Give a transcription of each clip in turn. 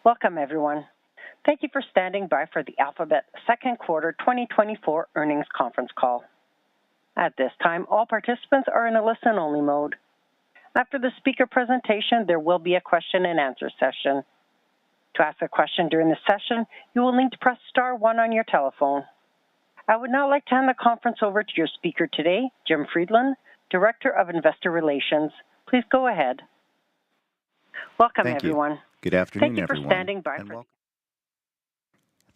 Welcome, everyone. Thank you for standing by for the Alphabet second quarter 2024 earnings conference call. At this time, all participants are in a listen-only mode. After the speaker presentation, there will be a question and answer session. To ask a question during the session, you will need to press star 1 on your telephone. I would now like to hand the conference over to your speaker today, Jim Friedland, Director of Investor Relations. Please go ahead. Welcome, everyone. Good afternoon, Thank you for everyone. standing by.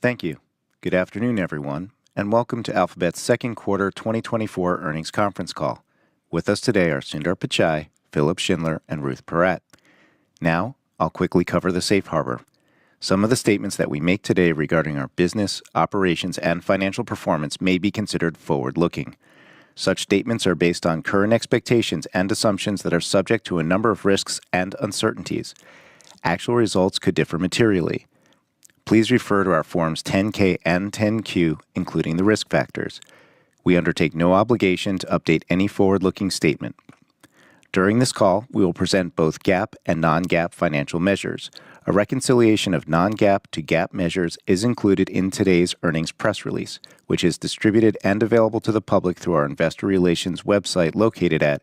Thank you. Good afternoon, everyone, and welcome to Alphabet's second quarter 2024 earnings conference call. With us today are Sundar Pichai, Philip Schindler, and Ruth Poratın. Now, I'll quickly cover the safe harbor. Some of the statements that we make today regarding our business, operations, and financial performance may be considered forward-looking. Such statements are based on current expectations and assumptions that are subject to a number of risks and uncertainties. Actual results could differ materially. Please refer to our Forms 10-K and 10-Q, including the risk factors. We undertake no obligation to update any forward-looking statement. During this call, we will present both GAAP and non-GAAP financial measures. A reconciliation of non-GAAP to GAAP measures is included in today's earnings press release, which is distributed and available to the public through our investor relations website located at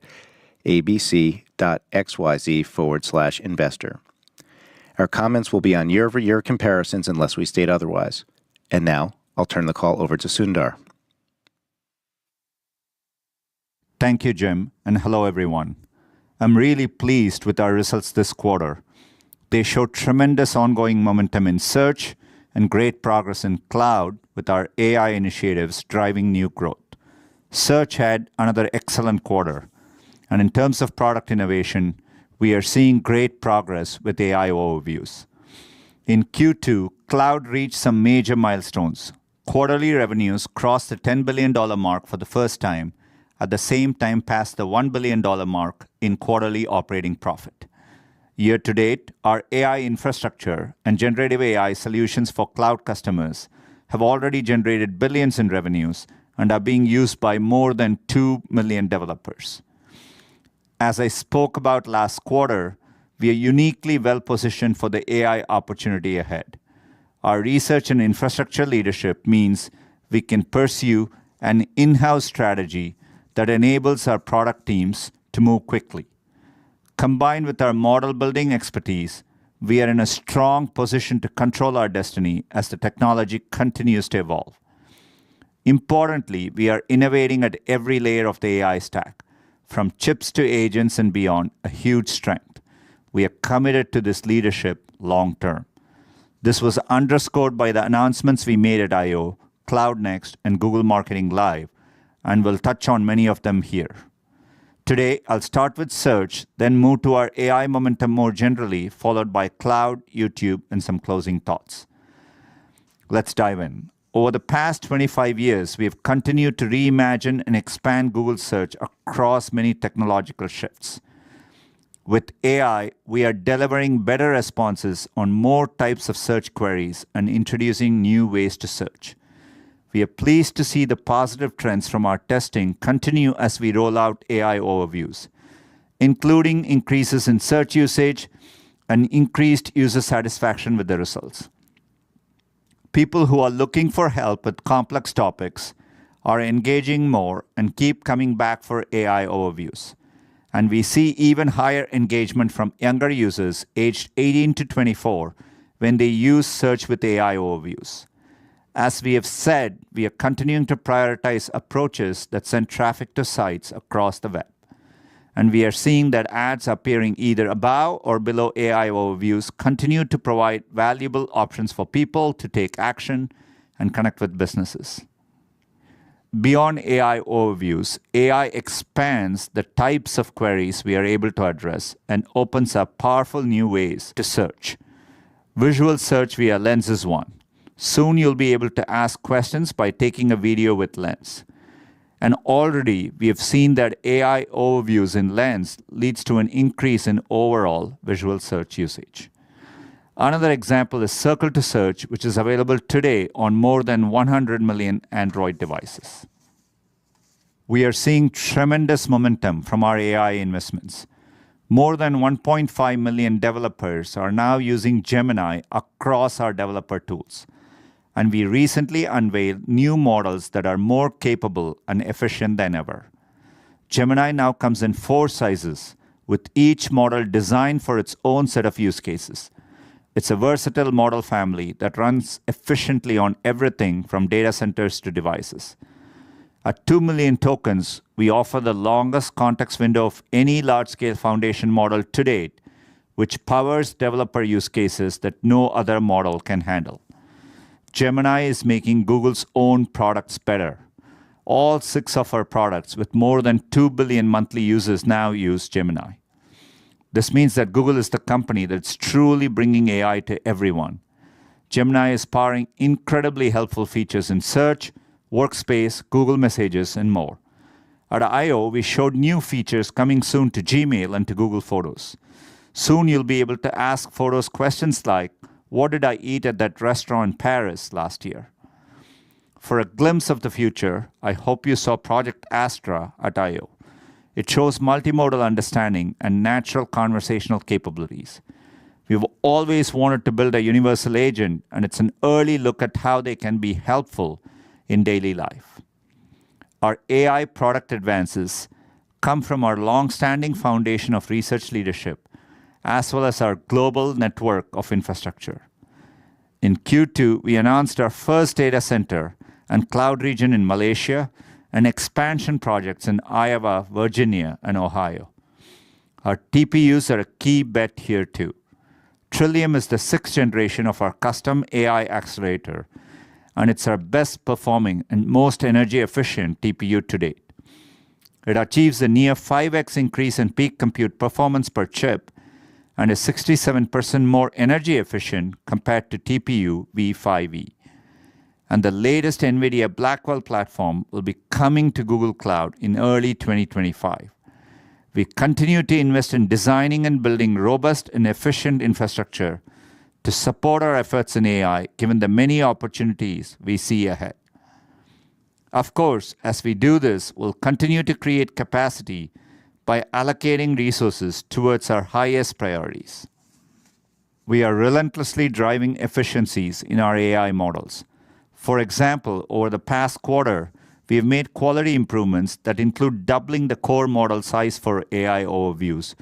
abc.xyz/investor. Our comments will be on year-over-year comparisons unless we state otherwise. And now, I'll turn the call over to Sundar. Thank you, Jim, and hello, everyone. I'm really pleased with our results this quarter. They show tremendous ongoing momentum in search and great progress in cloud with our AI initiatives driving new growth. Search had another excellent quarter. And in terms of product innovation, we are seeing great progress with AI overviews. In Q2, cloud reached some major milestones. Quarterly revenues crossed the $10 billion mark for the first time, at the same time passed the $1 billion mark in quarterly operating profit. Year to date, our AI infrastructure and generative AI solutions for cloud customers have already generated billions in revenues and are being used by more than 2 million developers. As I spoke about last quarter, we are uniquely well-positioned for the AI opportunity ahead. Our research and infrastructure leadership means we can pursue an in-house strategy that enables our product teams to move quickly. Combined with our model-building expertise, we are in a strong position to control our destiny as the technology continues to evolve. Importantly, we are innovating at every layer of the AI stack, from chips to agents and beyond, a huge strength. We are committed to this leadership long-term. This was underscored by the announcements we made at I/O, Cloud Next, and Google Marketing Live, and we'll touch on many of them here. Today, I'll start with search, then move to our AI momentum more generally, followed by cloud, YouTube, and some closing thoughts. Let's dive in. Over the past 25 years, we have continued to reimagine and expand Google Search across many technological shifts. With AI, we are delivering better responses on more types of search queries and introducing new ways to search. We are pleased to see the positive trends from our testing continue as we roll out AI overviews, including increases in search usage and increased user satisfaction with the results. People who are looking for help with complex topics are engaging more and keep coming back for AI overviews. And we see even higher engagement from younger users aged 18 to 24 when they use search with AI overviews. As we have said, we are continuing to prioritize approaches that send traffic to sites across the web. And we are seeing that ads appearing either above or below AI overviews continue to provide valuable options for people to take action and connect with businesses. Beyond AI overviews, AI expands the types of queries we are able to address and opens up powerful new ways to search. Visual search via Lens is one. Soon you'll be able to ask questions by taking a video with Lens. And already we have seen that AI overviews in Lens leads to an increase in overall visual search usage. Another example is Circle to Search, which is available today on more than 100 million Android devices. We are seeing tremendous momentum from our AI investments. More than 1.5 million developers are now using Gemini across our developer tools. And we recently unveiled new models that are more capable and efficient than ever. Gemini now comes in 4 sizes, with each model designed for its own set of use cases. It's a versatile model family that runs efficiently on everything from data centers to devices. At 2 million tokens, we offer the longest context window of any large-scale foundation model to date, which powers developer use cases that no other model can handle. Gemini is making Google's own products better. All 6 of our products with more than 2 billion monthly users now use Gemini. This means that Google is the company that's truly bringing AI to everyone. Gemini is powering incredibly helpful features in Search, Workspace, Google Messages, and more. At I/O, we showed new features coming soon to Gmail and to Google Photos. Soon you'll be able to ask Photos questions like, "What did I eat at that restaurant in Paris last year?" For a glimpse of the future, I hope you saw Project Astra at I/O. It shows multimodal understanding and natural conversational capabilities. We've always wanted to build a universal agent, and it's an early look at how they can be helpful in daily life. Our AI product advances come from our long-standing foundation of research leadership, as well as our global network of infrastructure. In Q2, we announced our first data center and cloud region in Malaysia, and expansion projects in Iowa, Virginia, and Ohio. Our TPUs are a key bet here too. Trillium is the 6th generation of our custom AI accelerator, and it's our best performing and most energy efficient TPU to date. It achieves a near 5x increase in peak compute performance per chip and is 67% more energy efficient compared to TPU v5e. And the latest NVIDIA Blackwell platform will be coming to Google Cloud in early 2025. We continue to invest in designing and building robust and efficient infrastructure to support our efforts in AI, given the many opportunities we see ahead. Of course, as we do this, we'll continue to create capacity by allocating resources towards our highest priorities. We are relentlessly driving efficiencies in our AI models. For example, over the past quarter, we have made quality improvements that include doubling the core model size for AI overviews,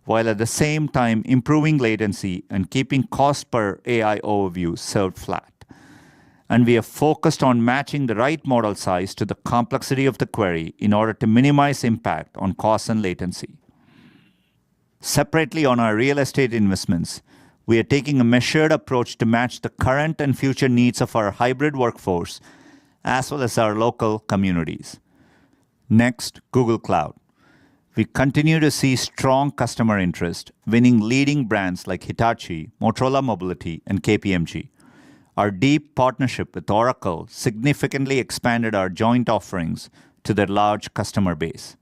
while at the same time improving latency and keeping cost per AI overview served flat. And we are focused on matching the right model size to the complexity of the query in order to minimize impact on cost and latency. Separately on our real estate investments, we are taking a measured approach to match the current and future needs of our hybrid workforce, as well as our local communities. Next, Google Cloud. We continue to see strong customer interest, winning leading brands like Hitachi, Motorola Mobility, and KPMG. Our deep partnership with Oracle significantly expanded our joint offerings to their large customer base.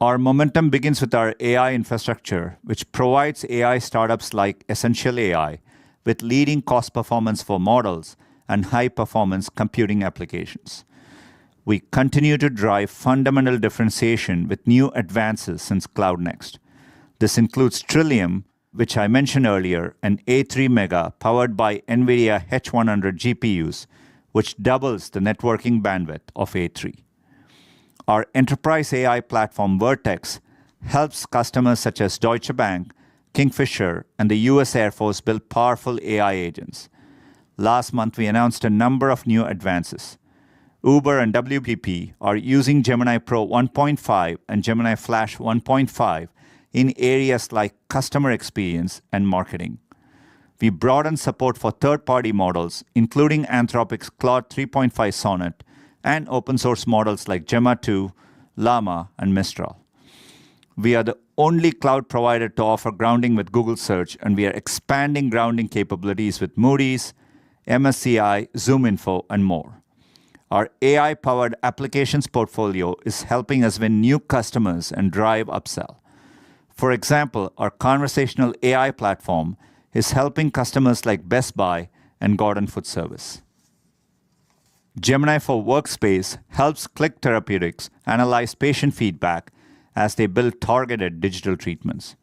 Our momentum begins with our AI infrastructure, which provides AI startups like Essential AI with leading cost performance for models and high-performance computing applications. We continue to drive fundamental differentiation with new advances since Cloud Next. This includes Trillium, which I mentioned earlier, and A3 Mega powered by NVIDIA H100 GPUs, which doubles the networking bandwidth of A3. Our enterprise AI platform, Vertex, helps customers such as Deutsche Bank, Kingfisher, and the U.S. Air Force build powerful AI agents. Last month, we announced a number of new advances. Uber and WPP are using Gemini Pro 1.5 and Gemini Flash 1.5 in areas like customer experience and marketing. We broaden support for third-party models, including Anthropic's Claude 3.5 Sonnet, and open-source models like Gemma 2, Llama, and Mistral. We are the only cloud provider to offer grounding with Google Search, and we are expanding grounding capabilities with Moody's, MSCI, ZoomInfo, and more. Our AI-powered applications portfolio is helping us win new customers and drive upsell. For example, our conversational AI platform is helping customers like Best Buy and Gordon Food Service. Gemini for Workspace helps Click Therapeutics analyze patient feedback as they build targeted digital treatments.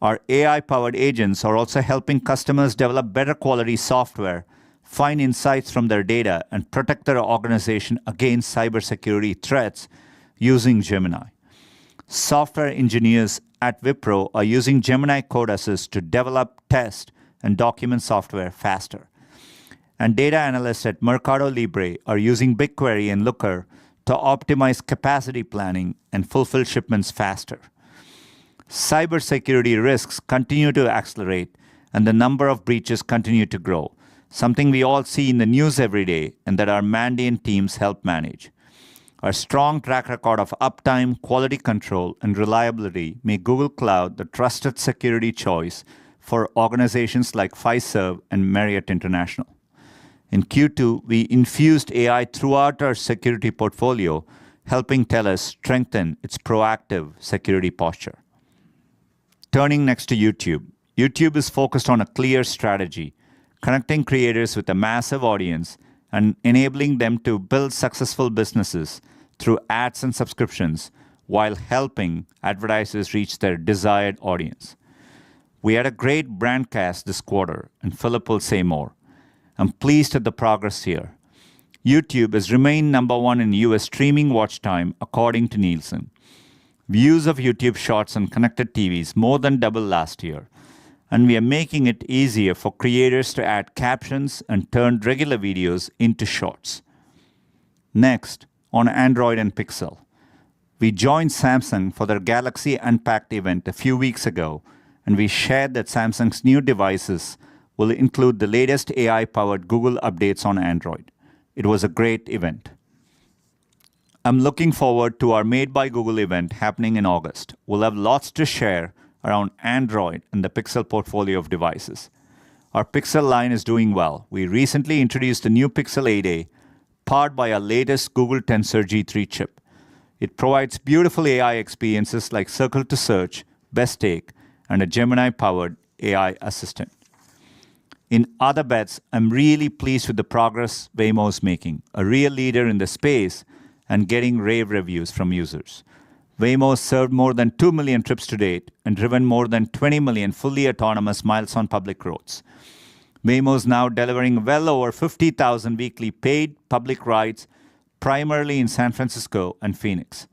Our AI-powered agents are also helping customers develop better quality software, find insights from their data, and protect their organization against cybersecurity threats using Gemini. Software engineers at Wipro are using Gemini Code Assist to develop, test, and document software faster. And data analysts at Mercado Libre are using BigQuery and Looker to optimize capacity planning and fulfill shipments faster. Cybersecurity risks continue to accelerate, and the number of breaches continue to grow, something we all see in the news every day and that our Mandiant teams help manage. Our strong track record of uptime, quality control, and reliability make Google Cloud the trusted security choice for organizations like Fiserv and Marriott International. In Q2, we infused AI throughout our security portfolio, helping TELUS strengthen its proactive security posture. Turning next to YouTube. YouTube is focused on a clear strategy, connecting creators with a massive audience and enabling them to build successful businesses through ads and subscriptions while helping advertisers reach their desired audience. We had a great brandcast this quarter, and Philip will say more. I'm pleased at the progress here. YouTube has remained number one in US streaming watch time according to Nielsen. Views of YouTube Shorts on connected TVs more than doubled last year, and we are making it easier for creators to add captions and turn regular videos into shorts. Next, on Android and Pixel. We joined Samsung for their Galaxy Unpacked event a few weeks ago, and we shared that Samsung's new devices will include the latest AI-powered Google updates on Android. It was a great event. I'm looking forward to our Made by Google event happening in August. We'll have lots to share around Android and the Pixel portfolio of devices. Our Pixel line is doing well. We recently introduced the new Pixel 8a, powered by our latest Google Tensor G3 chip. It provides beautiful AI experiences like Circle to Search, Best Take, and a Gemini-powered AI assistant. In other bets, I'm really pleased with the progress Waymo is making, a real leader in the space and getting rave reviews from users. Waymo has served more than 2 million trips to date and driven more than 20 million fully autonomous miles on public roads. Waymo is now delivering well over 50,000 weekly paid public rides, primarily in San Francisco and Phoenix.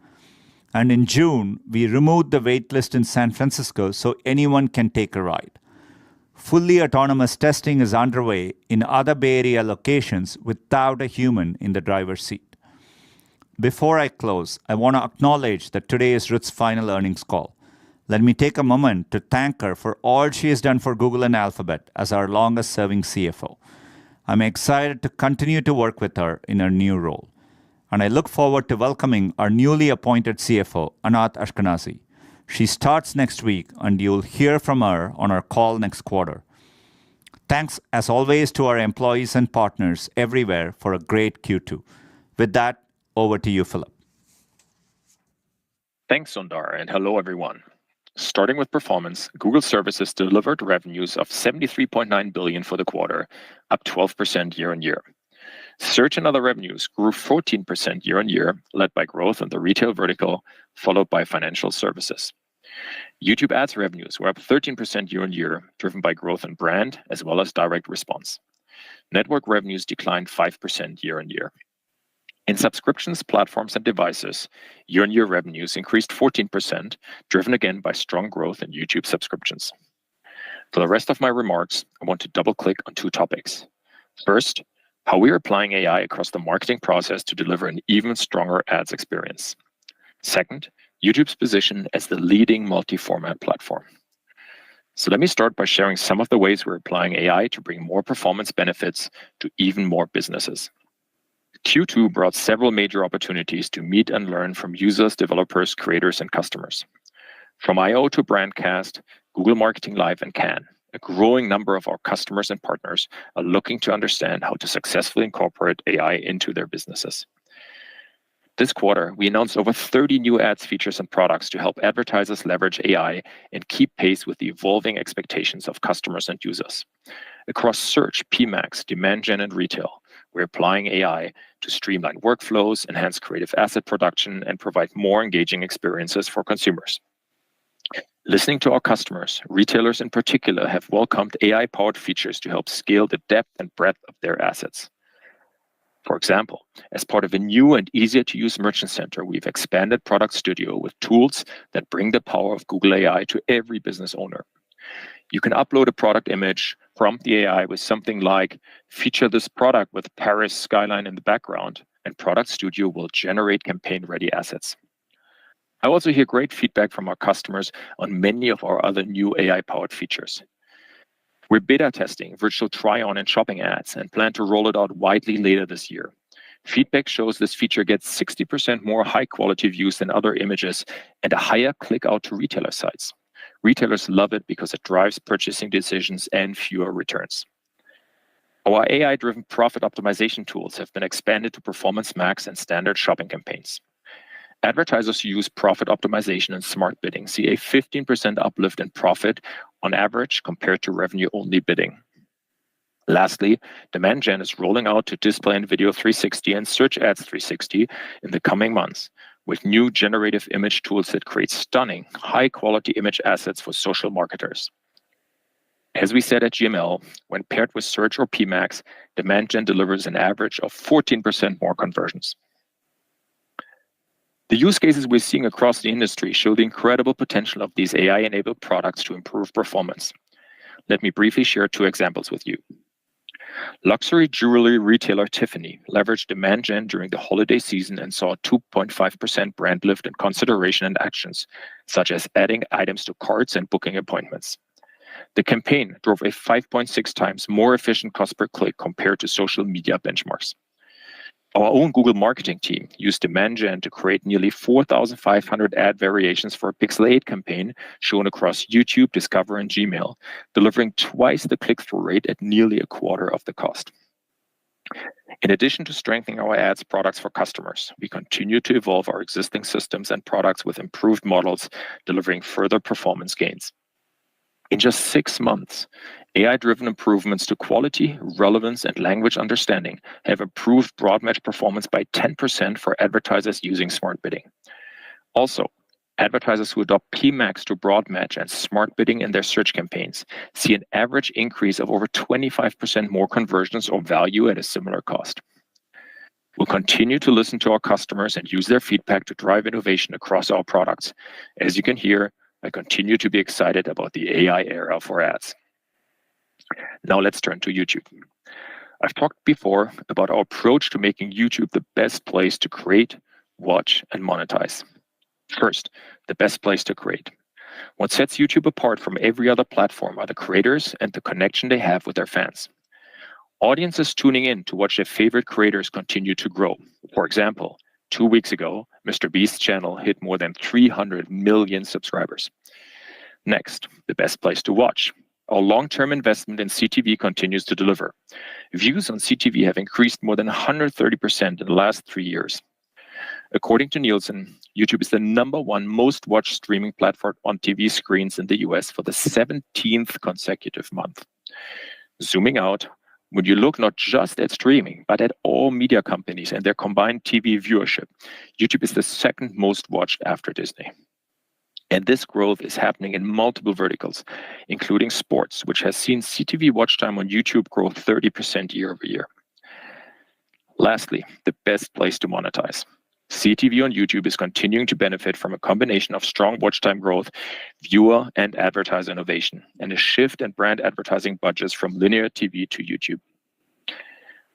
And in June, we removed the waitlist in San Francisco so anyone can take a ride. Fully autonomous testing is underway in other Bay Area locations without a human in the driver's seat. Before I close, I want to acknowledge that today is Ruth's final earnings call. Let me take a moment to thank her for all she has done for Google and Alphabet as our longest-serving CFO. I'm excited to continue to work with her in her new role. And I look forward to welcoming our newly appointed CFO, Anat Ashkenazi. She starts next week, and you'll hear from her on our call next quarter. Thanks, as always, to our employees and partners everywhere for a great Q2. With that, over to you, Philip. Thanks, Sundar, and hello, everyone. Starting with performance, Google Services delivered revenues of $73.9 billion for the quarter, up 12% year-on-year. Search and other revenues grew 14% year-on-year, led by growth in the retail vertical, followed by financial services. YouTube ads revenues were up 13% year-on-year, driven by growth in brand as well as direct response. Network revenues declined 5% year-on-year. In subscriptions, platforms, and devices, year-on-year revenues increased 14%, driven again by strong growth in YouTube subscriptions. For the rest of my remarks, I want to double-click on two topics. First, how we are applying AI across the marketing process to deliver an even stronger ads experience. Second, YouTube's position as the leading multi-format platform. So let me start by sharing some of the ways we're applying AI to bring more performance benefits to even more businesses. Q2 brought several major opportunities to meet and learn from users, developers, creators, and customers. From I/O to Brandcast, Google Marketing Live, and Cannes, a growing number of our customers and partners are looking to understand how to successfully incorporate AI into their businesses. This quarter, we announced over 30 new ads, features, and products to help advertisers leverage AI and keep pace with the evolving expectations of customers and users. Across search, PMax, demand gen, and retail, we're applying AI to streamline workflows, enhance creative asset production, and provide more engaging experiences for consumers. Listening to our customers, retailers in particular have welcomed AI-powered features to help scale the depth and breadth of their assets. For example, as part of a new and easier-to-use merchant center, we've expanded Product Studio with tools that bring the power of Google AI to every business owner. You can upload a product image, prompt the AI with something like, feature this product with Paris skyline in the background, and Product Studio will generate campaign-ready assets. I also hear great feedback from our customers on many of our other new AI-powered features. We're beta testing virtual try-on and shopping ads and plan to roll it out widely later this year. Feedback shows this feature gets 60% more high-quality views than other images and a higher click-out to retailer sites. Retailers love it because it drives purchasing decisions and fewer returns. Our AI-driven profit optimization tools have been expanded to Performance Max and standard shopping campaigns. Advertisers who use profit optimization and smart bidding see a 15% uplift in profit on average compared to revenue-only bidding. Lastly, Demand Gen is rolling out to Display and Video 360 and Search Ads 360 in the coming months, with new generative image tools that create stunning, high-quality image assets for social marketers. As we said at GML, when paired with Search or PMax, Demand Gen delivers an average of 14% more conversions. The use cases we're seeing across the industry show the incredible potential of these AI-enabled products to improve performance. Let me briefly share two examples with you. Luxury jewelry retailer Tiffany leveraged Demand Gen during the holiday season and saw a 2.5% brand lift in consideration and actions, such as adding items to carts and booking appointments. The campaign drove a 5.6 times more efficient cost per click compared to social media benchmarks. Our own Google marketing team used Demand Gen to create nearly 4,500 ad variations for a Pixel 8 campaign shown across YouTube, Discover, and Gmail, delivering twice the click-through rate at nearly a quarter of the cost. In addition to strengthening our ads products for customers, we continue to evolve our existing systems and products with improved models, delivering further performance gains. In just 6 months, AI-driven improvements to quality, relevance, and language understanding have improved broad match performance by 10% for advertisers using smart bidding. Also, advertisers who adopt PMax to broad match and smart bidding in their search campaigns see an average increase of over 25% more conversions or value at a similar cost. We'll continue to listen to our customers and use their feedback to drive innovation across our products. As you can hear, I continue to be excited about the AI era for ads. Now let's turn to YouTube. I've talked before about our approach to making YouTube the best place to create, watch, and monetize. First, the best place to create. What sets YouTube apart from every other platform are the creators and the connection they have with their fans. Audiences tuning in to watch their favorite creators continue to grow. For example, 2 weeks ago, Mr. Beast's channel hit more than 300 million subscribers. Next, the best place to watch. Our long-term investment in CTV continues to deliver. Views on CTV have increased more than 130% in the last 3 years. According to Nielsen, YouTube is the #1 most watched streaming platform on TV screens in the US for the 17th consecutive month. Zooming out, when you look not just at streaming, but at all media companies and their combined TV viewership, YouTube is the second most watched after Disney. And this growth is happening in multiple verticals, including sports, which has seen CTV watch time on YouTube grow 30% year over year. Lastly, the best place to monetize. CTV on YouTube is continuing to benefit from a combination of strong watch time growth, viewer and advertiser innovation, and a shift in brand advertising budgets from linear TV to YouTube.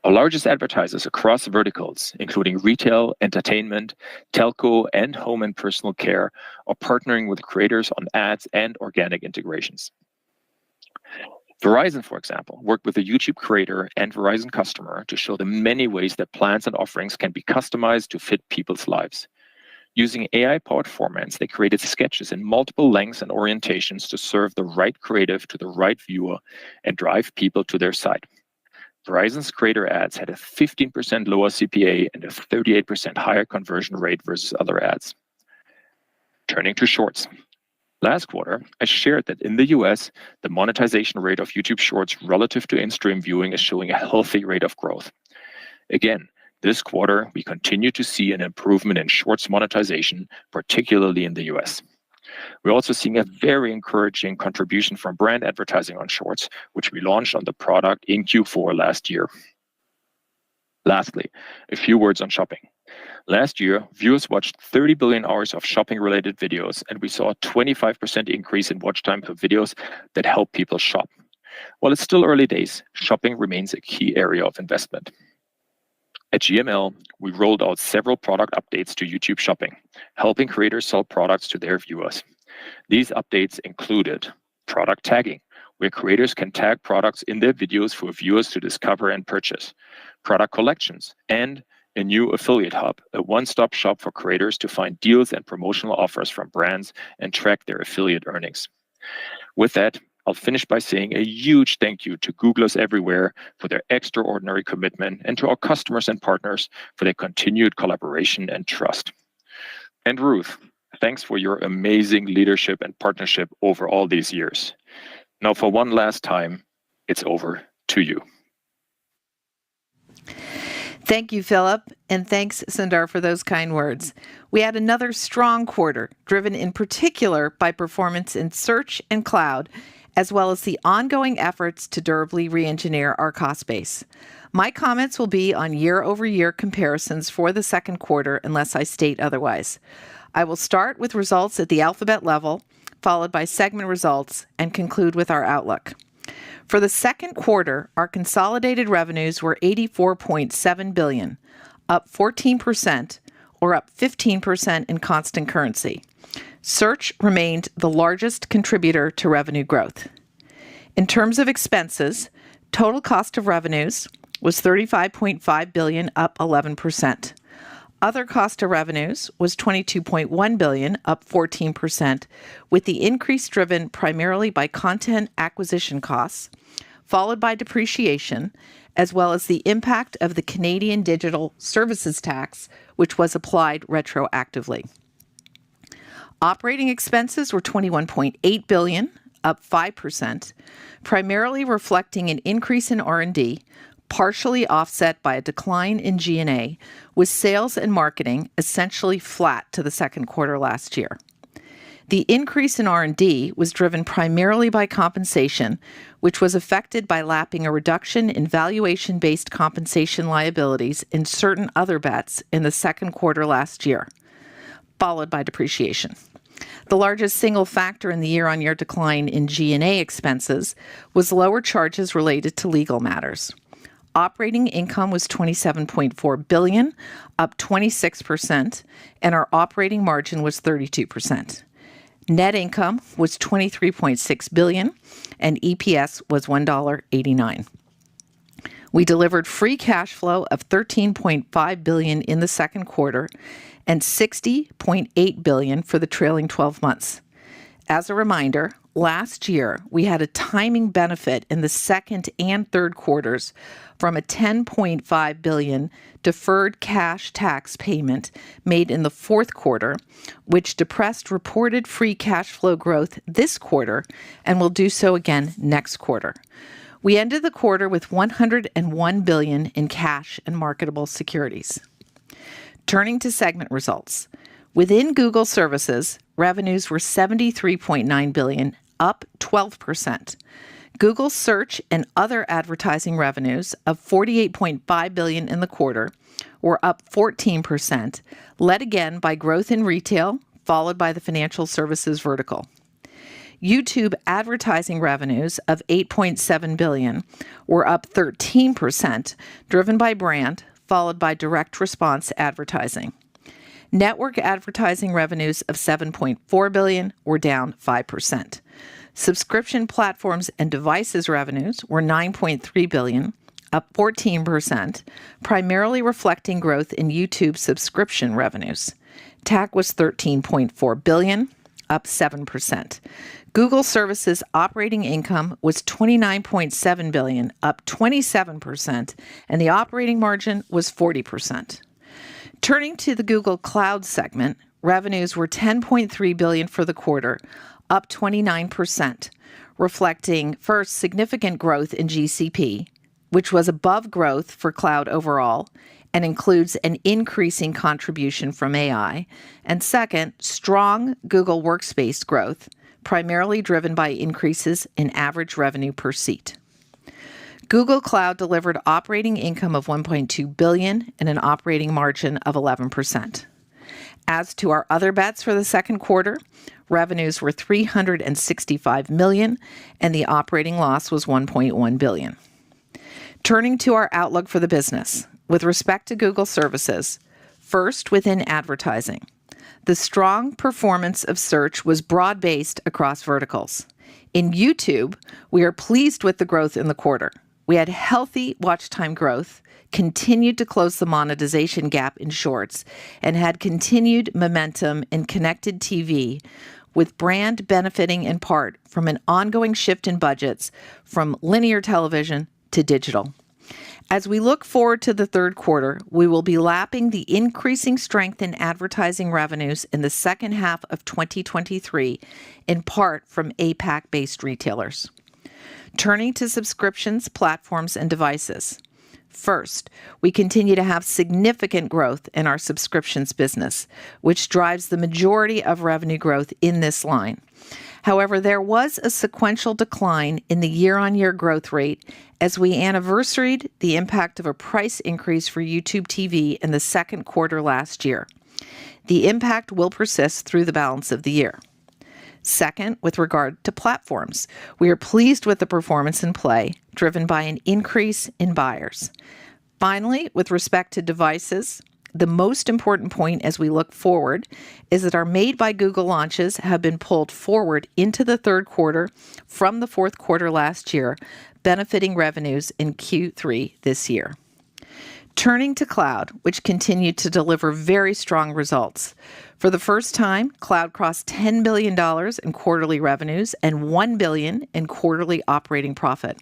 Our largest advertisers across verticals, including retail, entertainment, telco, and home and personal care, are partnering with creators on ads and organic integrations. Verizon, for example, worked with a YouTube creator and Verizon customer to show the many ways that plans and offerings can be customized to fit people's lives. Using AI-powered formats, they created sketches in multiple lengths and orientations to serve the right creative to the right viewer and drive people to their site. Verizon's creator ads had a 15% lower CPA and a 38% higher conversion rate versus other ads. Turning to Shorts. Last quarter, I shared that in the US, the monetization rate of YouTube Shorts relative to in-stream viewing is showing a healthy rate of growth. Again, this quarter, we continue to see an improvement in Shorts monetization, particularly in the US. We're also seeing a very encouraging contribution from brand advertising on Shorts, which we launched on the product in Q4 last year. Lastly, a few words on shopping. Last year, viewers watched 30 billion hours of shopping-related videos, and we saw a 25% increase in watch time for videos that help people shop. While it's still early days, shopping remains a key area of investment. At GML, we rolled out several product updates to YouTube Shopping, helping creators sell products to their viewers. These updates included product tagging, where creators can tag products in their videos for viewers to discover and purchase, product collections, and a new affiliate hub, a one-stop shop for creators to find deals and promotional offers from brands and track their affiliate earnings. With that, I'll finish by saying a huge thank you to Googlers everywhere for their extraordinary commitment and to our customers and partners for their continued collaboration and trust. And Ruth, thanks for your amazing leadership and partnership over all these years. Now, for one last time, it's over to you. Thank you, Philip, and thanks, Sundar, for those kind words. We had another strong quarter, driven in particular by performance in search and cloud, as well as the ongoing efforts to durably re-engineer our cost base. My comments will be on year-over-year comparisons for the second quarter unless I state otherwise. I will start with results at the Alphabet level, followed by segment results, and conclude with our outlook. For the second quarter, our consolidated revenues were $84.7 billion, up 14%, or up 15% in constant currency. Search remained the largest contributor to revenue growth. In terms of expenses, total cost of revenues was $35.5 billion, up 11%. Other cost of revenues was $22.1 billion, up 14%, with the increase driven primarily by content acquisition costs, followed by depreciation, as well as the impact of the Canadian Digital Services Tax, which was applied retroactively. Operating expenses were $21.8 billion, up 5%, primarily reflecting an increase in R&D, partially offset by a decline in G&A, with sales and marketing essentially flat to the second quarter last year. The increase in R&D was driven primarily by compensation, which was affected by lapping a reduction in valuation-based compensation liabilities in certain other bets in the second quarter last year, followed by depreciation. The largest single factor in the year-on-year decline in G&A expenses was lower charges related to legal matters. Operating income was $27.4 billion, up 26%, and our operating margin was 32%. Net income was $23.6 billion, and EPS was $1.89. We delivered free cash flow of $13.5 billion in the second quarter and $60.8 billion for the trailing 12 months. As a reminder, last year we had a timing benefit in the second and third quarters from a $10.5 billion deferred cash tax payment made in the fourth quarter, which depressed reported free cash flow growth this quarter and will do so again next quarter. We ended the quarter with $101 billion in cash and marketable securities. Turning to segment results. Within Google Services, revenues were $73.9 billion, up 12%. Google Search and other advertising revenues of $48.5 billion in the quarter were up 14%, led again by growth in retail, followed by the financial services vertical. YouTube advertising revenues of $8.7 billion were up 13%, driven by brand, followed by direct response advertising. Network advertising revenues of $7.4 billion were down 5%. Subscription platforms and devices revenues were $9.3 billion, up 14%, primarily reflecting growth in YouTube subscription revenues. TAC was $13.4 billion, up 7%. Google Services operating income was $29.7 billion, up 27%, and the operating margin was 40%. Turning to the Google Cloud segment, revenues were $10.3 billion for the quarter, up 29%, reflecting first significant growth in GCP, which was above growth for cloud overall, and includes an increasing contribution from AI. And second, strong Google Workspace growth, primarily driven by increases in average revenue per seat. Google Cloud delivered operating income of $1.2 billion and an operating margin of 11%. As to our other bets for the second quarter, revenues were $365 million, and the operating loss was $1.1 billion. Turning to our outlook for the business, with respect to Google services, first within advertising, the strong performance of search was broad-based across verticals. In YouTube, we are pleased with the growth in the quarter. We had healthy watch time growth, continued to close the monetization gap in Shorts, and had continued momentum in connected TV, with brand benefiting in part from an ongoing shift in budgets from linear television to digital. As we look forward to the third quarter, we will be lapping the increasing strength in advertising revenues in the second half of 2023, in part from APAC-based retailers. Turning to subscriptions, platforms, and devices. First, we continue to have significant growth in our subscriptions business, which drives the majority of revenue growth in this line. However, there was a sequential decline in the year-on-year growth rate as we anniversaried the impact of a price increase for YouTube TV in the second quarter last year. The impact will persist through the balance of the year. Second, with regard to platforms, we are pleased with the performance in Play, driven by an increase in buyers. Finally, with respect to devices, the most important point as we look forward is that our Made by Google launches have been pulled forward into the third quarter from the fourth quarter last year, benefiting revenues in Q3 this year. Turning to Cloud, which continued to deliver very strong results. For the first time, Cloud crossed $10 billion in quarterly revenues and $1 billion in quarterly operating profit.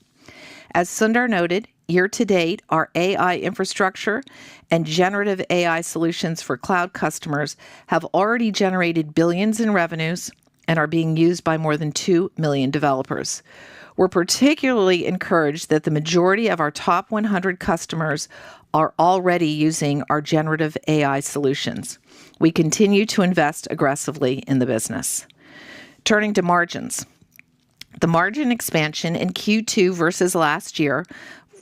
As Sundar noted, year-to-date, our AI infrastructure and generative AI solutions for cloud customers have already generated billions in revenues and are being used by more than 2 million developers. We're particularly encouraged that the majority of our top 100 customers are already using our generative AI solutions. We continue to invest aggressively in the business. Turning to margins. The margin expansion in Q2 versus last year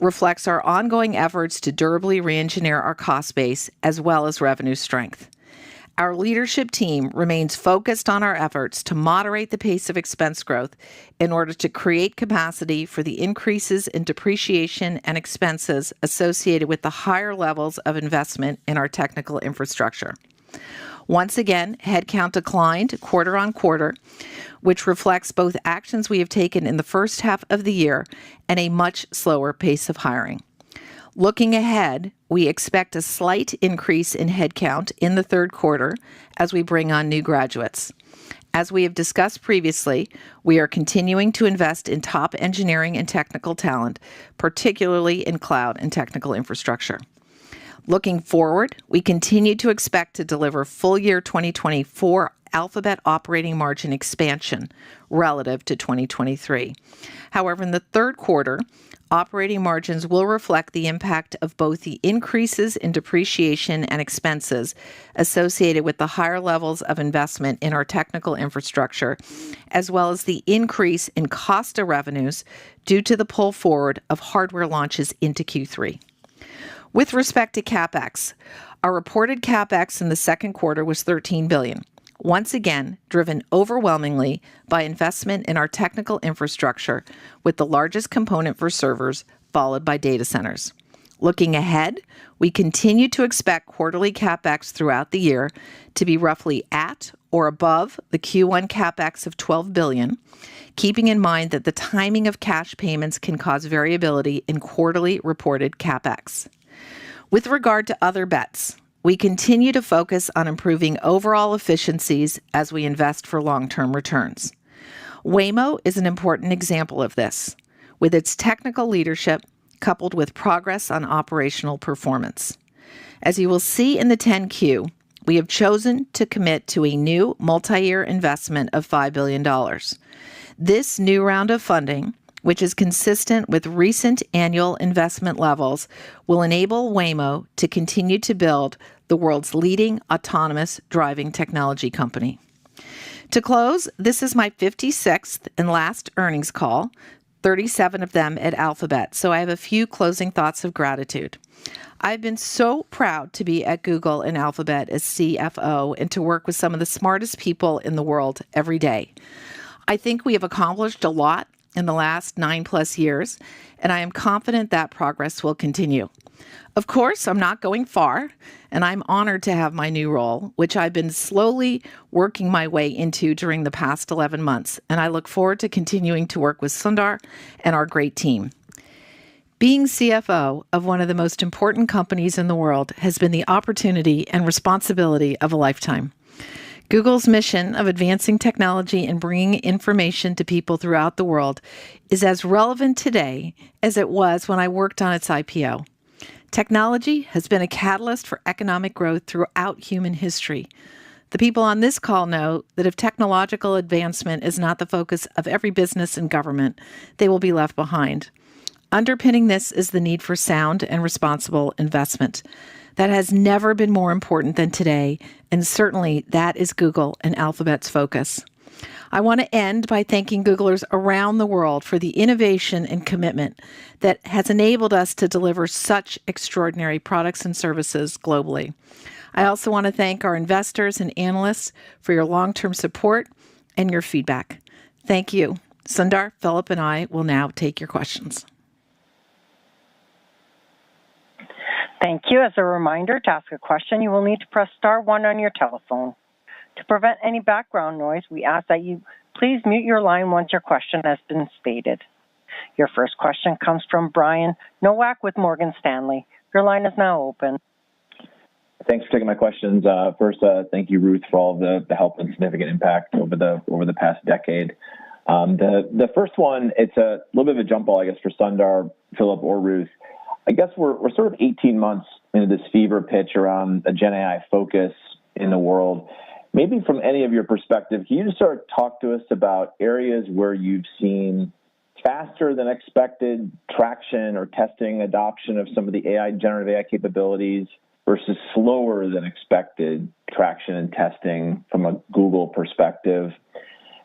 reflects our ongoing efforts to durably re-engineer our cost base as well as revenue strength. Our leadership team remains focused on our efforts to moderate the pace of expense growth in order to create capacity for the increases in depreciation and expenses associated with the higher levels of investment in our technical infrastructure. Once again, headcount declined quarter on quarter, which reflects both actions we have taken in the first half of the year and a much slower pace of hiring. Looking ahead, we expect a slight increase in headcount in the third quarter as we bring on new graduates. As we have discussed previously, we are continuing to invest in top engineering and technical talent, particularly in cloud and technical infrastructure. Looking forward, we continue to expect to deliver full year 2024 Alphabet operating margin expansion relative to 2023. However, in the third quarter, operating margins will reflect the impact of both the increases in depreciation and expenses associated with the higher levels of investment in our technical infrastructure, as well as the increase in cost of revenues due to the pull forward of hardware launches into Q3. With respect to CapEx, our reported CapEx in the second quarter was $13 billion, once again driven overwhelmingly by investment in our technical infrastructure, with the largest component for servers, followed by data centers. Looking ahead, we continue to expect quarterly CapEx throughout the year to be roughly at or above the Q1 CapEx of $12 billion, keeping in mind that the timing of cash payments can cause variability in quarterly reported CapEx. With regard to other bets, we continue to focus on improving overall efficiencies as we invest for long-term returns. Waymo is an important example of this, with its technical leadership coupled with progress on operational performance. As you will see in the 10Q, we have chosen to commit to a new multi-year investment of $5 billion. This new round of funding which is consistent with recent annual investment levels, will enable Waymo to continue to build the world's leading autonomous driving technology company. To close, this is my 56th and last earnings call, 37 of them at Alphabet, so I have a few closing thoughts of gratitude. I've been so proud to be at Google and Alphabet as CFO and to work with some of the smartest people in the world every day. I think we have accomplished a lot in the last 9+ years, and I am confident that progress will continue. Of course, I'm not going far, and I'm honored to have my new role, which I've been slowly working my way into during the past 11 months, and I look forward to continuing to work with Sundar and our great team. Being CFO of one of the most important companies in the world has been the opportunity and responsibility of a lifetime. Google's mission of advancing technology and bringing information to people throughout the world is as relevant today as it was when I worked on its IPO. Technology has been a catalyst for economic growth throughout human history. The people on this call know that if technological advancement is not the focus of every business and government, they will be left behind. Underpinning this is the need for sound and responsible investment. That has never been more important than today, and certainly that is Google and Alphabet's focus. I want to end by thanking Googlers around the world for the innovation and commitment that has enabled us to deliver such extraordinary products and services globally. I also want to thank our investors and analysts for your long-term support and your feedback. Thank you. Sundar, Philip, and I will now take your questions. Thank you. As a reminder, to ask a question, you will need to press star 1 on your telephone. To prevent any background noise, we ask that you please mute your line once your question has been stated. Your first question comes from Brian Nowak with Morgan Stanley. Your line is now open. Thanks for taking my questions. First, thank you, Ruth, for all the help and significant impact over the past decade. The first one, it's a little bit of a jump ball, I guess, for Sundar, Philip, or Ruth. I guess we're sort of 18 months into this fever pitch around a Gen AI focus in the world. Maybe from any of your perspective, can you just sort of talk to us about areas where you've seen faster than expected traction or testing adoption of some of the generative AI capabilities versus slower than expected traction and testing from a Google perspective?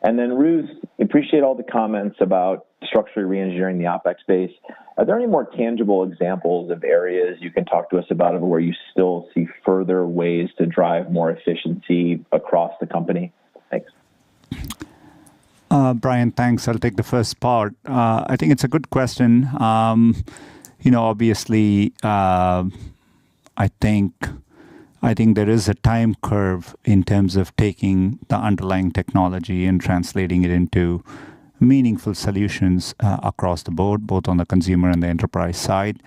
And then Ruth, appreciate all the comments about structurally re-engineering the OpEx space. Are there any more tangible examples of areas you can talk to us about where you still see further ways to drive more efficiency across the company? Thanks. Brian, thanks. I'll take the first part. I think it's a good question. Obviously, I think there is a time curve in terms of taking the underlying technology and translating it into meaningful solutions across the board, both on the consumer and the enterprise side.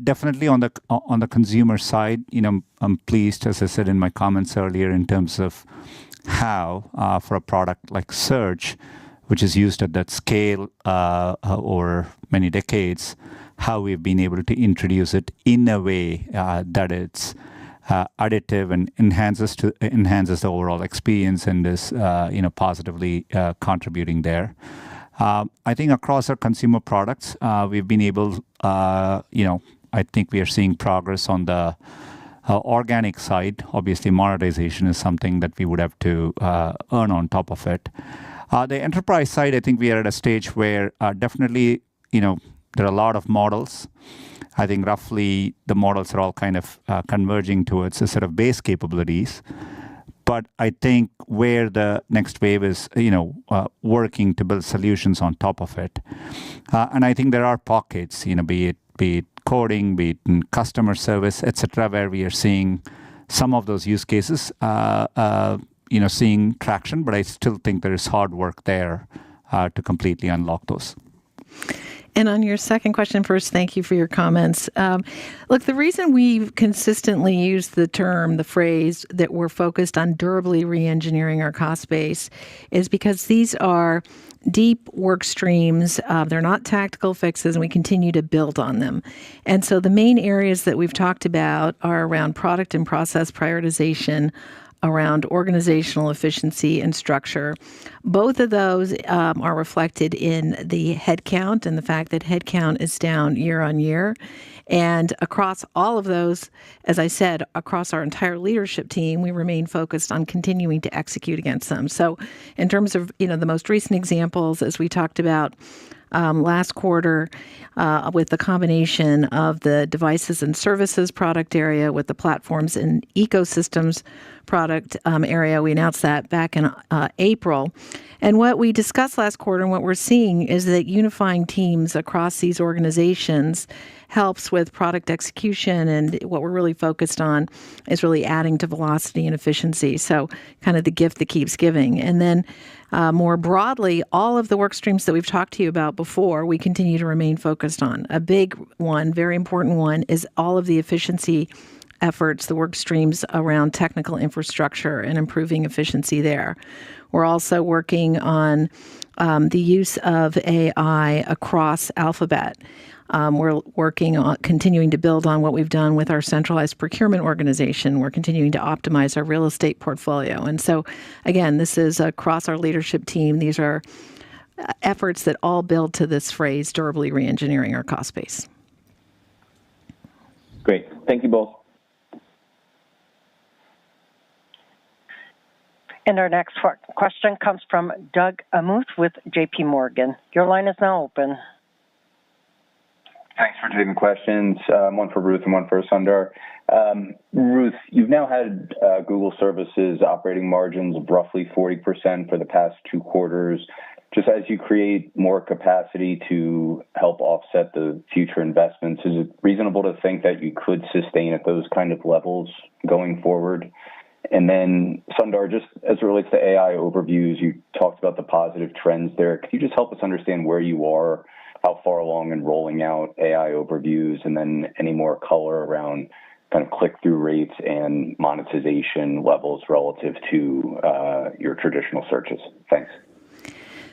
Definitely on the consumer side, I'm pleased, as I said in my comments earlier, in terms of how for a product like search, which is used at that scale over many decades, how we've been able to introduce it in a way that it's additive and enhances the overall experience and is positively contributing there. I think across our consumer products, we've been able, I think we are seeing progress on the organic side. Obviously, monetization is something that we would have to earn on top of it. The enterprise side, I think we are at a stage where definitely, there are a lot of models. I think roughly the models are all kind of converging towards a set of base capabilities. But I think where the next wave is, working to build solutions on top of it. And I think there are pockets, be it coding, be it in customer service, et cetera, where we are seeing some of those use cases, seeing traction. But I still think there is hard work there to completely unlock those. And on your second question, first, thank you for your comments. Look, the reason we've consistently used the phrase that we're focused on durably re-engineering our cost base is because these are deep work streams. They're not tactical fixes, and we continue to build on them. And so the main areas that we've talked about are around product and process prioritization, around organizational efficiency and structure. Both of those are reflected in the headcount and the fact that headcount is down year on year. And across all of those, as I said, across our entire leadership team, we remain focused on continuing to execute against them. So in terms of, the most recent examples, as we talked about last quarter, with the combination of the devices and services product area with the platforms and ecosystems product area, we announced that back in April. And what we discussed last quarter and what we're seeing is that unifying teams across these organizations helps with product execution, and what we're really focused on is really adding to velocity and efficiency. So kind of the gift that keeps giving. And then more broadly, all of the work streams that we've talked to you about before, we continue to remain focused on. A big one, very important one, is all of the efficiency efforts, the work streams around technical infrastructure and improving efficiency there. We're also working on the use of AI across Alphabet. We're working on continuing to build on what we've done with our centralized procurement organization. We're continuing to optimize our real estate portfolio. And so, again, this is across our leadership team. These are efforts that all build to this phrase, durably reengineering our cost base. Great. Thank you both. And our next question comes from Doug Anmuth with J.P. Morgan. Your line is now open. Thanks for taking questions. One for Ruth and one for Sundar. Ruth, you've now had Google Services operating margins of roughly 40% for the past 2 quarters. Just as you create more capacity to help offset the future investments, is it reasonable to think that you could sustain at those kind of levels going forward? And then, Sundar, just as it relates to AI overviews, you talked about the positive trends there. Could you just help us understand where you are, how far along in rolling out AI overviews, and then any more color around kind of click-through rates and monetization levels relative to your traditional searches? Thanks.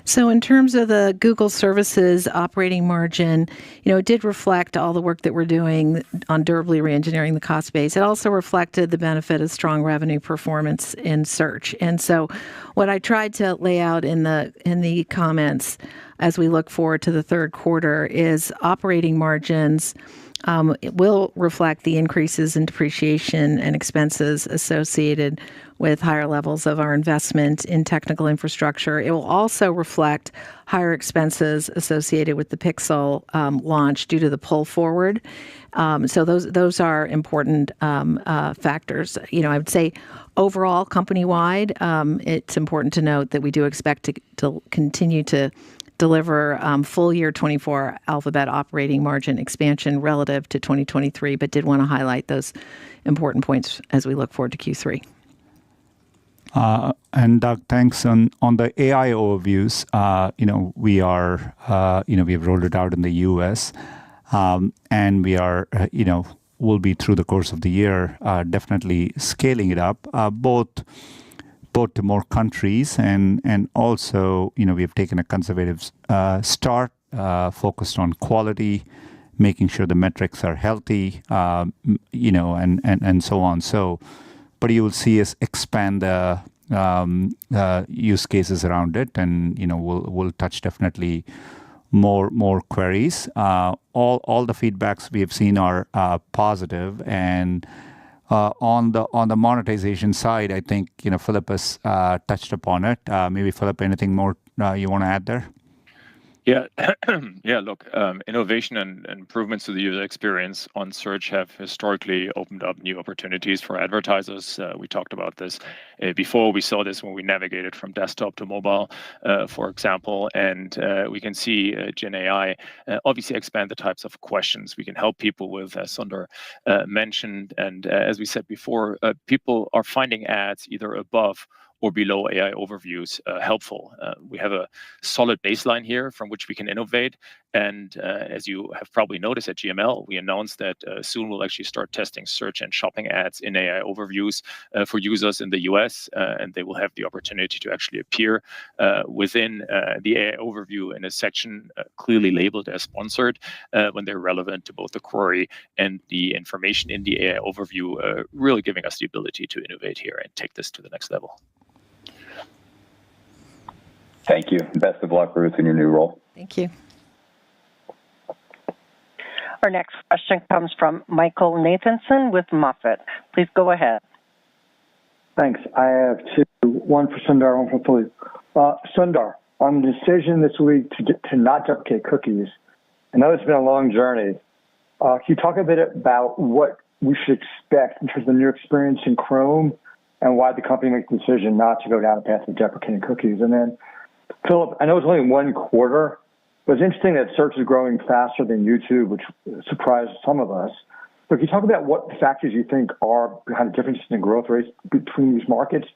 So in terms of the Google Services operating margin, it did reflect all the work that we're doing on durably reengineering the cost base. It also reflected the benefit of strong revenue performance in search. And so what I tried to lay out in the comments as we look forward to the third quarter is operating margins will reflect the increases in depreciation and expenses associated with higher levels of our investment in technical infrastructure. It will also reflect higher expenses associated with the Pixel launch due to the pull forward. So those are important factors. I would say overall, company-wide, it's important to note that we do expect to continue to deliver full year 24 Alphabet operating margin expansion relative to 2023, but did want to highlight those important points as we look forward to Q3. And Doug, thanks. On the AI overviews, we are, we've rolled it out in the U.S. And we are, will be through the course of the year, definitely scaling it up, both to more countries and also, we've taken a conservative start, focused on quality, making sure the metrics are healthy, and so on. So, but you will see us expand the use cases around it, and we'll touch definitely more queries. All the feedbacks we have seen are positive, and on the monetization side, I think Philip has touched upon it. Maybe Philip, anything more you want to add there? Yeah, look, innovation and improvements to the user experience on search have historically opened up new opportunities for advertisers. We talked about this before. We saw this when we navigated from desktop to mobile, for example, and we can see Gen AI obviously expand the types of questions we can help people with, as Sundar mentioned. And as we said before, people are finding ads either above or below AI overviews helpful. We have a solid baseline here from which we can innovate. And as you have probably noticed at GML, we announced that soon we'll actually start testing search and shopping ads in AI overviews for users in the US, and they will have the opportunity to actually appear within the AI overview in a section clearly labeled as sponsored when they're relevant to both the query and the information in the AI overview, really giving us the ability to innovate here and take this to the next level. Thank you. Best of luck, Ruth, in your new role. Thank you. Our next question comes from Michael Nathanson with Moffett. Please go ahead. Thanks. I have two, one for Sundar, one for Philippe. Sundar, on the decision this week to not deprecate cookies, I know it's been a long journey. Can you talk a bit about what we should expect in terms of the new experience in Chrome and why the company made the decision not to go down the path of deprecating cookies? And then, Philip, I know it's only one quarter, but it's interesting that search is growing faster than YouTube, which surprised some of us. So can you talk about what factors you think are behind the differences in growth rates between these markets?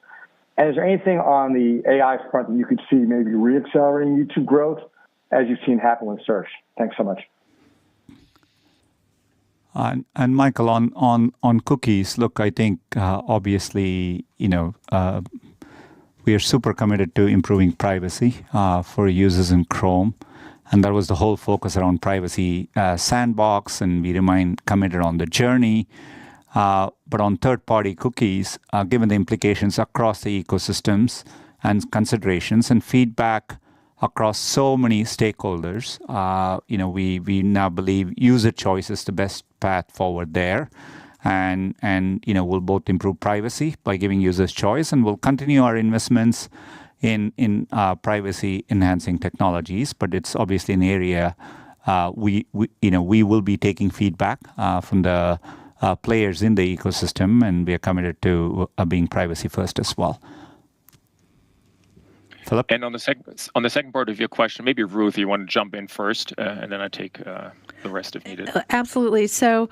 And is there anything on the AI front that you could see maybe re-accelerating YouTube growth as you've seen happen with search? Thanks so much. And Michael, on cookies, look, I think obviously, we are super committed to improving privacy for users in Chrome. And that was the whole focus around privacy sandbox, and we remain committed on the journey. But on third-party cookies, given the implications across the ecosystems and considerations and feedback across so many stakeholders, we now believe user choice is the best path forward there. And we'll both improve privacy by giving users choice, and we'll continue our investments in privacy enhancing technologies. But it's obviously an area we will be taking feedback from the players in the ecosystem, and we are committed to being privacy first as well. Philip? And on the second part of your question, maybe Ruth, you want to jump in first, and then I take the rest if needed. Absolutely. So,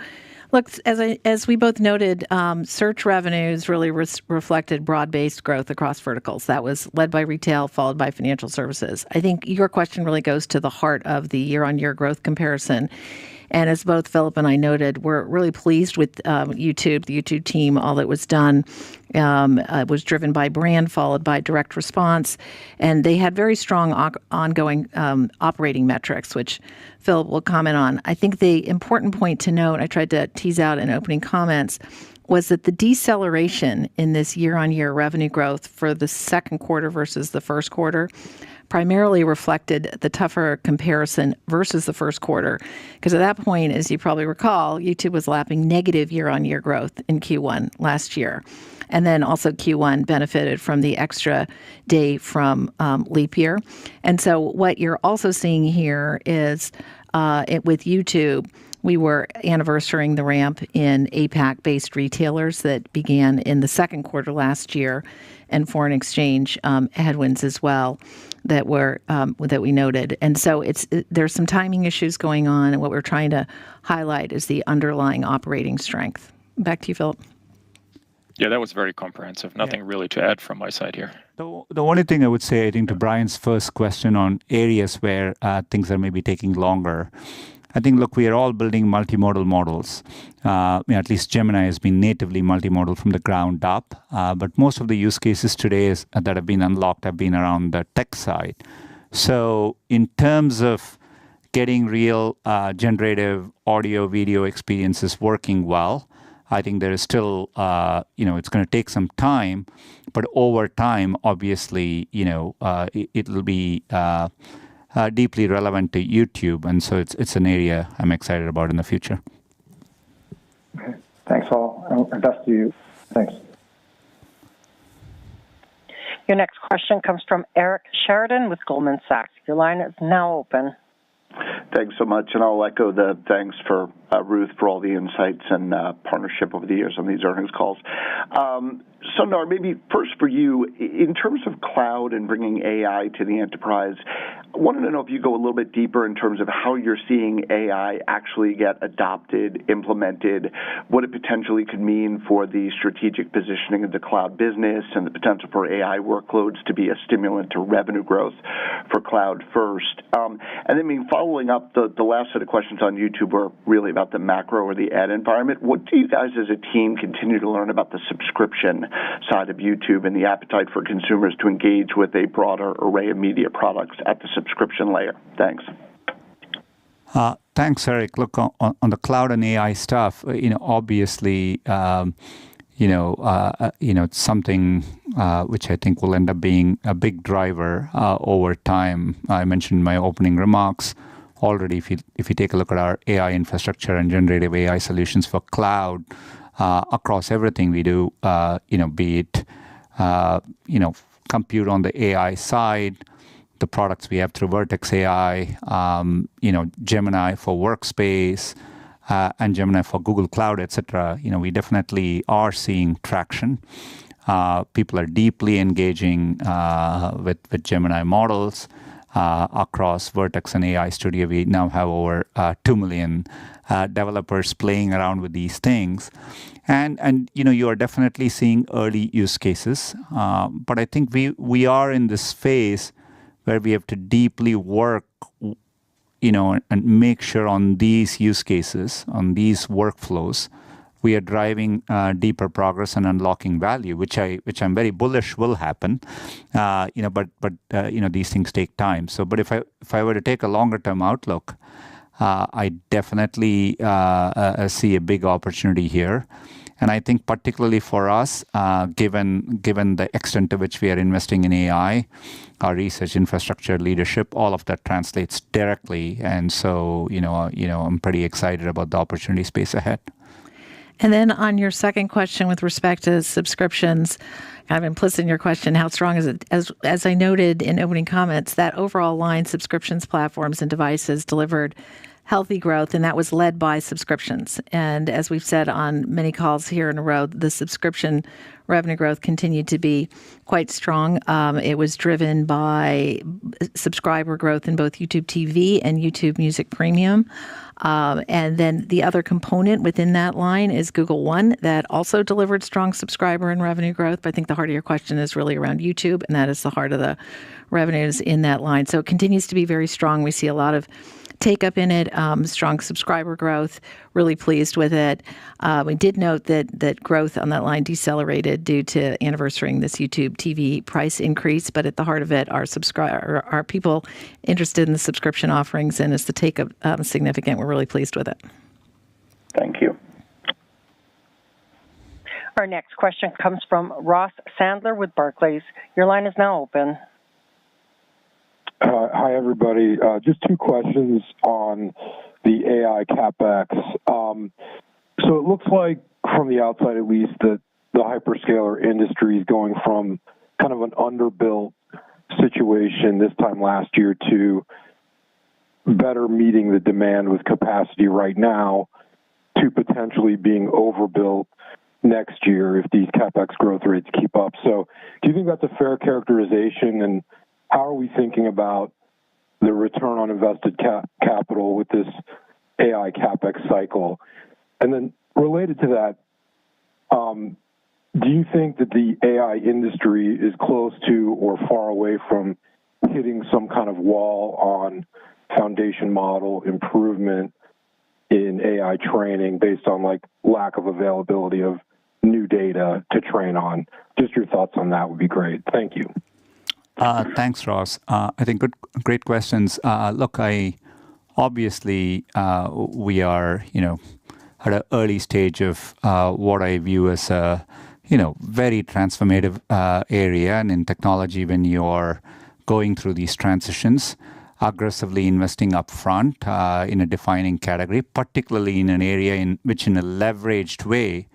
look, as we both noted, search revenues really reflected broad-based growth across verticals. That was led by retail, followed by financial services. I think your question really goes to the heart of the year-on-year growth comparison. And as both Philip and I noted, we're really pleased with YouTube, the YouTube team, all that was done. It was driven by brand, followed by direct response. And they had very strong ongoing operating metrics, which Philip will comment on. I think the important point to note, I tried to tease out in opening comments, was that the deceleration in this year-on-year revenue growth for the second quarter versus the first quarter primarily reflected the tougher comparison versus the first quarter. Because at that point, as you probably recall, YouTube was lapping negative year-on-year growth in Q1 last year. And then also Q1 benefited from the extra day from leap year. And so what you're also seeing here is with YouTube, we were anniversarying the ramp in APAC-based retailers that began in the second quarter last year, and foreign exchange headwinds as well that we noted. And so there's some timing issues going on, and what we're trying to highlight is the underlying operating strength. Back to you, Philip. Yeah, that was very comprehensive. Nothing really to add from my side here. The only thing I would say, I think, to Brian's first question on areas where things are maybe taking longer, I think, look, we are all building multimodal models. At least Gemini has been natively multimodal from the ground up. But most of the use cases today that have been unlocked have been around the tech side. So in terms of getting real generative audio, video experiences working well, I think there is still, it's going to take some time. But over time, obviously, it will be deeply relevant to YouTube, and so it's an area I'm excited about in the future. Okay. Thanks all, and best to you. Thanks. Your next question comes from Eric Sheridan with Goldman Sachs. Your line is now open. Thanks so much, and I'll echo the thanks for Ruth, for all the insights and partnership over the years on these earnings calls. Sundar, maybe first for you, in terms of cloud and bringing AI to the enterprise, I wanted to know if you go a little bit deeper in terms of how you're seeing AI actually get adopted, implemented, what it potentially could mean for the strategic positioning of the cloud business and the potential for AI workloads to be a stimulant to revenue growth for cloud first. And then following up, the last set of questions on YouTube were really about the macro or the ad environment. What do you guys as a team continue to learn about the subscription side of YouTube and the appetite for consumers to engage with a broader array of media products at the subscription layer? Thanks. Thanks, Eric. Look, on the cloud and AI stuff, obviously, it's something which I think will end up being a big driver over time. I mentioned in my opening remarks already. If you take a look at our AI infrastructure and generative AI solutions for cloud across everything we do, be it compute on the AI side, the products we have through Vertex AI, Gemini for Workspace, and Gemini for Google Cloud, etc. We definitely are seeing traction. People are deeply engaging with Gemini models across Vertex and AI Studio. We now have over 2 million developers playing around with these things. And you are definitely seeing early use cases. But I think we are in this phase where we have to deeply work, and make sure on these use cases, on these workflows, we are driving deeper progress and unlocking value, which I'm very bullish will happen. But these things take time. So, but if I were to take a longer term outlook, I definitely see a big opportunity here. And I think particularly for us, given the extent to which we are investing in AI, our research infrastructure leadership, all of that translates directly. And so, I'm pretty excited about the opportunity space ahead. And then on your second question with respect to subscriptions, kind of implicit in your question, how strong is it? As I noted in opening comments, that overall line, subscriptions, platforms, and devices delivered healthy growth, and that was led by subscriptions. And as we've said on many calls here in a row, the subscription revenue growth continued to be quite strong. It was driven by subscriber growth in both YouTube TV and YouTube Music Premium. And then the other component within that line is Google One, that also delivered strong subscriber and revenue growth. But I think the heart of your question is really around YouTube, and that is the heart of the revenues in that line. So it continues to be very strong. We see a lot of take up in it, strong subscriber growth, really pleased with it. We did note that growth on that line decelerated due to anniversarying this YouTube TV price increase, but at the heart of it are people interested in the subscription offerings, and is the take up significant. We're really pleased with it. Thank you. Our next question comes from Ross Sandler with Barclays. Your line is now open. Hi, everybody. Just two questions on the AI CapEx. So it looks like, from the outside at least, that the hyperscaler industry is going from kind of an underbuilt situation this time last year to better meeting the demand with capacity right now to potentially being overbuilt next year if these CapEx growth rates keep up. So do you think that's a fair characterization, and how are we thinking about the return on invested capital with this AI CapEx cycle? And then related to that, do you think that the AI industry is close to or far away from hitting some kind of wall on foundation model improvement in AI training based on lack of availability of new data to train on? Just your thoughts on that would be great. Thank you. Thanks, Ross. I think great questions. Look, obviously we are, at an early stage of what I view as a, very transformative area. And in technology, when you are going through these transitions, aggressively investing up front in a defining category, particularly in an area in which, in a leveraged way,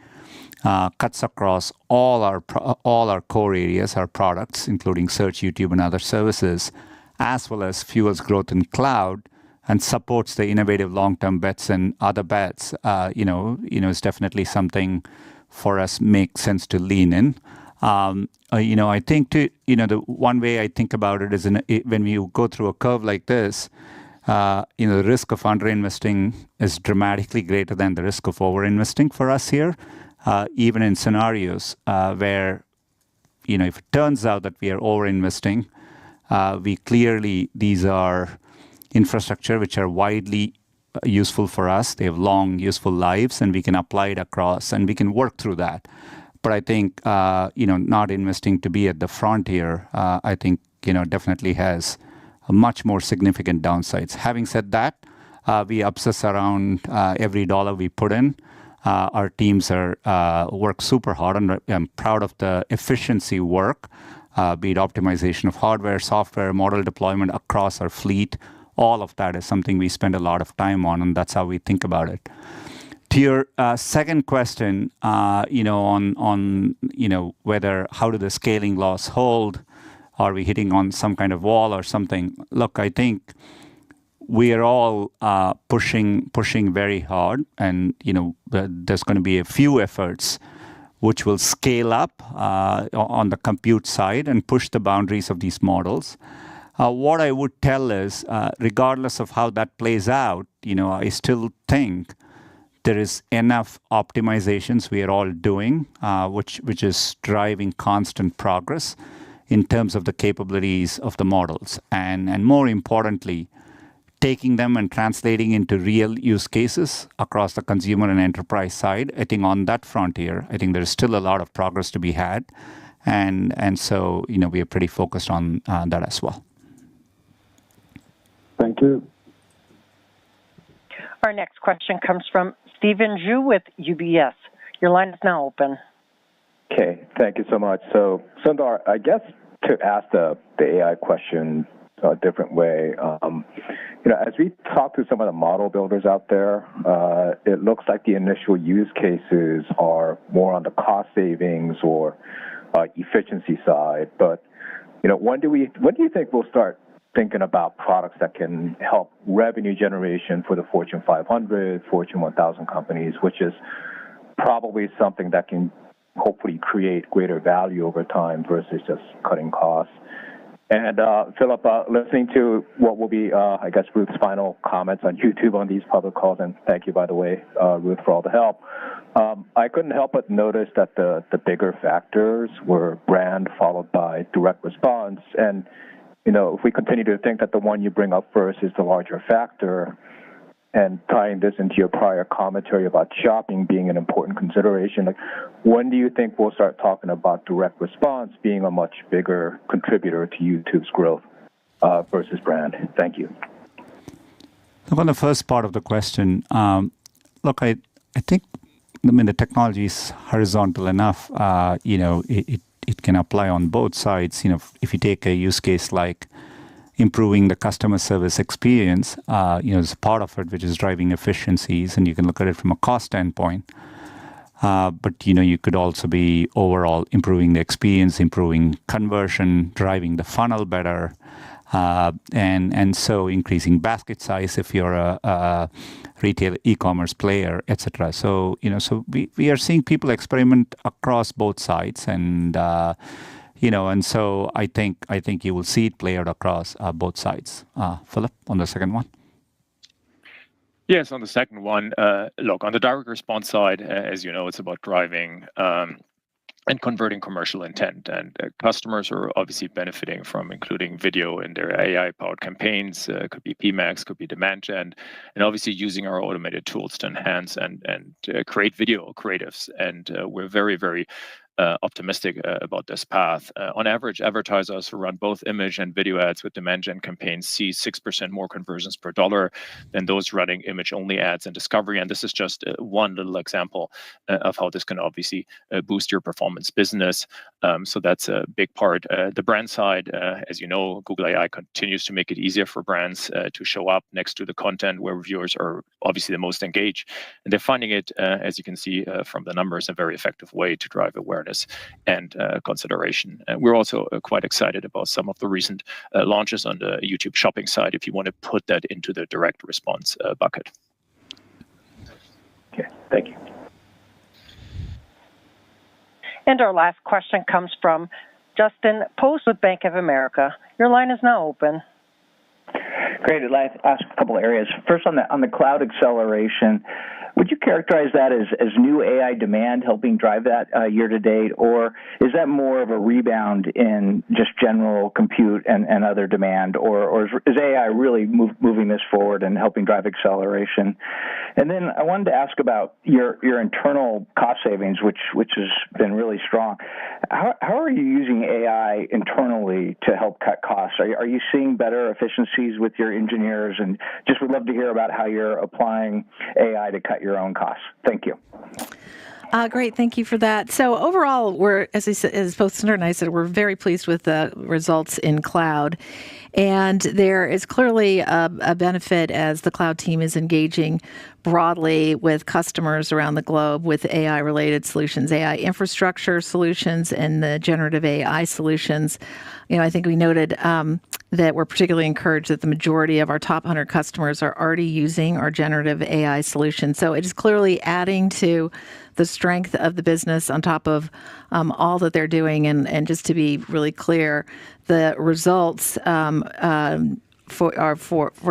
cuts across all our core areas, our products, including search, YouTube, and other services, as well as fuels growth in cloud, and supports the innovative long-term bets and other bets, is definitely something for us makes sense to lean in. I think the one way I think about it is when you go through a curve like this, the risk of underinvesting is dramatically greater than the risk of overinvesting for us here, even in scenarios where, if it turns out that we are overinvesting, these are infrastructure which are widely useful for us. They have long, useful lives, and we can apply it across, and we can work through that. But I think, not investing to be at the frontier, I think, definitely has a much more significant downsides. Having said that, we obsess around every dollar we put in. Our teams work super hard, and I'm proud of the efficiency work, be it optimization of hardware, software, model deployment across our fleet. All of that is something we spend a lot of time on, and that's how we think about it. To your second question, on whether how do the scaling laws hold? Are we hitting on some kind of wall or something? Look, I think we are all pushing very hard, and there's going to be a few efforts which will scale up on the compute side and push the boundaries of these models. What I would tell is, regardless of how that plays out, I still think there is enough optimizations we are all doing, which is driving constant progress in terms of the capabilities of the models. And more importantly, taking them and translating into real use cases across the consumer and enterprise side. I think on that frontier, I think there's still a lot of progress to be had. And so, we are pretty focused on that as well. Thank you. Our next question comes from Stephen Ju with UBS. Your line is now open. Okay, thank you so much. So, Sundar, I guess to ask the AI question a different way, as we talk to some of the model builders out there, it looks like the initial use cases are more on the cost savings or efficiency side. But, when do you think we'll start thinking about products that can help revenue generation for the Fortune 500, Fortune 1000 companies, which is probably something that can hopefully create greater value over time versus just cutting costs? And Philip, listening to what will be, I guess, Ruth's final comments on YouTube on these public calls, and thank you, by the way, Ruth, for all the help. I couldn't help but notice that the bigger factors were brand followed by direct response. And, if we continue to think that the one you bring up first is the larger factor, and tying this into your prior commentary about shopping being an important consideration, when do you think we'll start talking about direct response being a much bigger contributor to YouTube's growth versus brand? Thank you. Look, on the first part of the question, look, I think, the technology is horizontal enough. It can apply on both sides. If you take a use case like improving the customer service experience, is a part of it which is driving efficiencies, and you can look at it from a cost standpoint. But you could also be overall improving the experience, improving conversion, driving the funnel better, and so increasing basket size if you're a retail e-commerce player, etc. So so we are seeing people experiment across both sides, and and so I think you will see it play out across both sides. Philip, on the second one. Yes, on the second one, look, on the direct response side, as you know, it's about driving and converting commercial intent. And customers are obviously benefiting from including video in their AI-powered campaigns. Could be PMax, could be demand gen, and obviously using our automated tools to enhance and create video creatives. And we're very, very optimistic about this path. On average, advertisers who run both image and video ads with demand gen campaigns see 6% more conversions per dollar than those running image-only ads in discovery. And this is just one little example of how this can obviously boost your performance business. So that's a big part. The brand side, as you know, Google AI continues to make it easier for brands to show up next to the content where viewers are obviously the most engaged. And they're finding it, as you can see from the numbers, a very effective way to drive awareness awareness and consideration. We're also quite excited about some of the recent launches on the YouTube shopping side, if you want to put that into the direct response bucket. Okay, thank you. And our last question comes from Justin Post with Bank of America. Your line is now open. Great. I'd like to ask a couple of areas. First, on the cloud acceleration, would you characterize that as new AI demand helping drive that year to date, or is that more of a rebound in just general compute and other demand, or is AI really moving this forward and helping drive acceleration? And then I wanted to ask about your internal cost savings, which has been really strong. How are you using AI internally to help cut costs? Are you seeing better efficiencies with your engineers? And just would love to hear about how you're applying AI to cut your own costs. Thank you. Great, thank you for that. So overall, we're, as both Sundar and I said, we're very pleased with the results in cloud. And there is clearly a benefit as the cloud team is engaging broadly with customers around the globe with AI-related solutions, AI infrastructure solutions, and the generative AI solutions. I think we noted that we're particularly encouraged that the majority of our top 100 customers are already using our generative AI solution. So it is clearly adding to the strength of the business on top of all that they're doing. And just to be really clear, the results for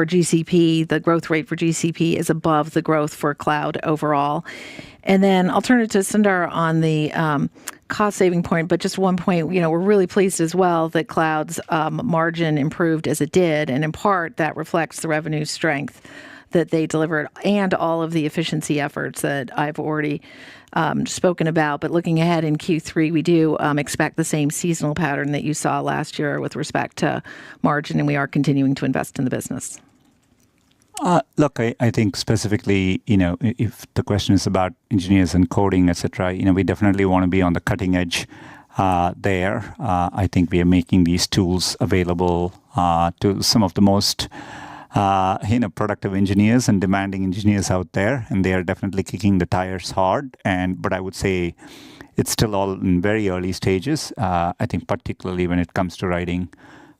GCP, the growth rate for GCP is above the growth for cloud overall. And then I'll turn it to Sundar on the cost-saving point, but just one point, we're really pleased as well that cloud's margin improved as it did, and in part that reflects the revenue strength that they delivered and all of the efficiency efforts that I've already spoken about. But looking ahead in Q3, we do expect the same seasonal pattern that you saw last year with respect to margin, and we are continuing to invest in the business. Look, I think specifically, if the question is about engineers and coding, et cetera, we definitely want to be on the cutting edge there. I think we are making these tools available to some of the most productive engineers and demanding engineers out there, and they are definitely kicking the tires hard. But I would say it's still all in very early stages. I think particularly when it comes to writing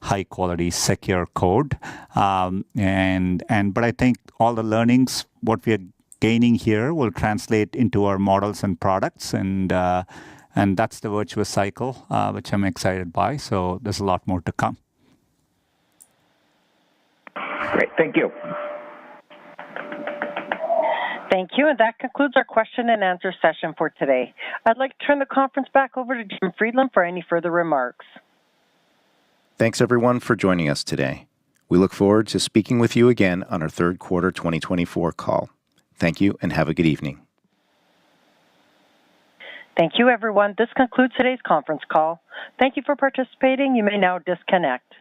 high quality, secure code. But I think all the learnings, what we are gaining here, will translate into our models and products, and that's the virtuous cycle, which I'm excited by. So there's a lot more to come. Great, thank you. Thank you, and that concludes our question and answer session for today. I'd like to turn the conference back over to Jim Friedland for any further remarks. Thanks, everyone, for joining us today. We look forward to speaking with you again on our third quarter 2024 call. Thank you, and have a good evening. Thank you, everyone. This concludes today's conference call. Thank you for participating. You may now disconnect.